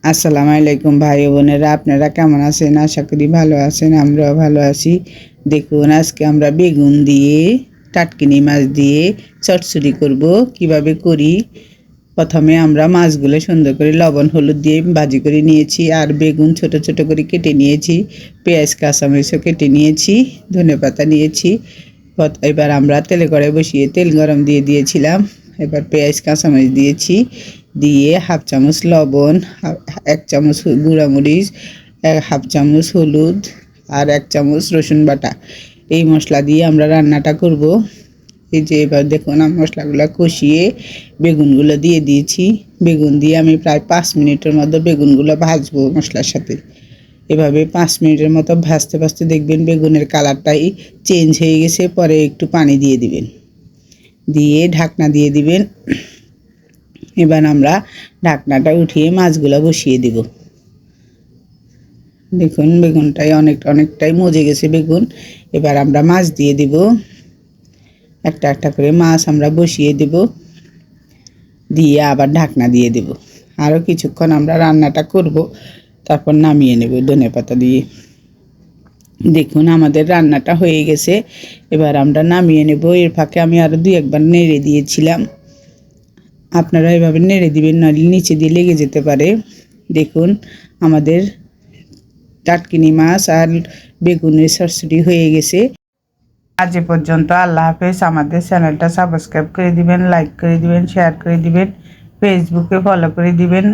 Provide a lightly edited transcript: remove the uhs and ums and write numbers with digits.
আসসালামু আলাইকুম ভাই ও বোনেরা, আপনারা কেমন আছেন? আশা করি ভালো আছেন, আমরাও ভালো আছি। দেখুন, আজকে আমরা বেগুন দিয়ে টাটকিনি মাছ দিয়ে চচ্চড়ি করব। কিভাবে করি? প্রথমে আমরা মাছগুলো সুন্দর করে লবণ হলুদ দিয়ে ভাজি করে নিয়েছি, আর বেগুন ছোট ছোট করে কেটে নিয়েছি, পেঁয়াজ কাঁচামরিচও কেটে নিয়েছি, ধনেপাতা নিয়েছি। এবার আমরা তেলে কড়াই বসিয়ে তেল গরম দিয়ে দিয়েছিলাম। এবার পেঁয়াজ কাঁচামরিচ দিয়েছি, দিয়ে হাফ চামচ লবণ, 1 চামচ গুঁড়ামরিচ, হাফ চামচ হলুদ, আর 1 চামচ রসুন বাটা, এই মশলা দিয়ে আমরা রান্নাটা করব। এই যে এবার দেখুন, আমি মশলাগুলো কষিয়ে বেগুনগুলো দিয়ে দিয়েছি। বেগুন দিয়ে আমি প্রায় 5 মিনিটের মধ্যে বেগুনগুলো ভাজবো মশলার সাথে। এভাবে 5 মিনিটের মতো ভাজতে ভাজতে দেখবেন বেগুনের কালারটাই চেঞ্জ হয়ে গেছে। পরে একটু পানি দিয়ে দিবেন, দিয়ে ঢাকনা দিয়ে দিবেন। এবার আমরা ঢাকনাটা উঠিয়ে মাছগুলো বসিয়ে দেব। দেখুন, বেগুনটাই অনেকটাই মজে গেছে বেগুন। এবার আমরা মাছ দিয়ে দেব, একটা একটা করে মাছ আমরা বসিয়ে দেব, দিয়ে আবার ঢাকনা দিয়ে দেব। আরও কিছুক্ষণ আমরা রান্নাটা করব, তারপর নামিয়ে নেব ধনেপাতা দিয়ে। দেখুন, আমাদের রান্নাটা হয়ে গেছে, এবার আমরা নামিয়ে নেব। এর ফাঁকে আমি আরও 2-1 বার নেড়ে দিয়েছিলাম। আপনারা এভাবে নেড়ে দিবেন, নাহলে নিচে দিয়ে লেগে যেতে পারে। দেখুন, আমাদের টাটকিনি মাছ আর বেগুনের চচ্চড়ি হয়ে গেছে। আজ এ পর্যন্ত। আল্লাহ হাফেজ। আমাদের চ্যানেলটা সাবস্ক্রাইব করে দিবেন, লাইক করে দিবেন, শেয়ার করে দিবেন, ফেসবুকে ফলো করে দিবেন।